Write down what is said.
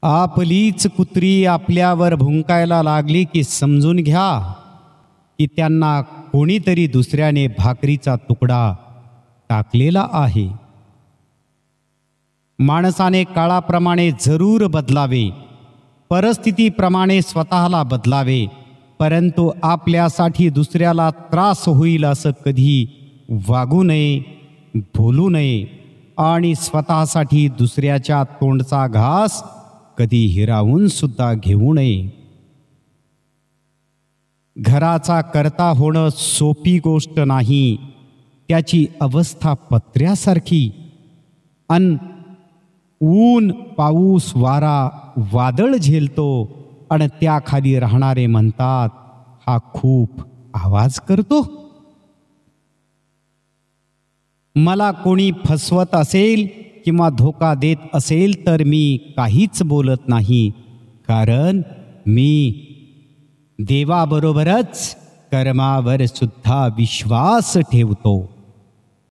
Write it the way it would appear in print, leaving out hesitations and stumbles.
आपलीच कुत्री आपल्यावर भुंकायला लागली की समजून घ्या की त्यांना कोणीतरी दुसऱ्याने भाकरीचा तुकडा टाकलेला आहे. माणसाने काळाप्रमाणे जरूर बदलावे, परिस्थितीप्रमाणे स्वतःला बदलावे, परंतु आपल्यासाठी दुसऱ्याला त्रास होईल असं कधी वागू नये, बोलू नये आणि स्वतःसाठी दुसऱ्याच्या तोंडचा घास कधी हिरावून सुद्धा घेऊ नये. घराचा कर्ता होणं सोपी गोष्ट नाही. त्याची अवस्था पत्र्यासारखी. ऊन, पाऊस, वारा, वादळ झेलतो आणि त्याखाली राहणारे म्हणतात, हा खूप आवाज करतो. मला कोणी फसवत असेल किंवा धोका देत असेल तर मी काहीच बोलत नाही, कारण मी देवाबरोबरच कर्मावर सुद्धा विश्वास ठेवतो.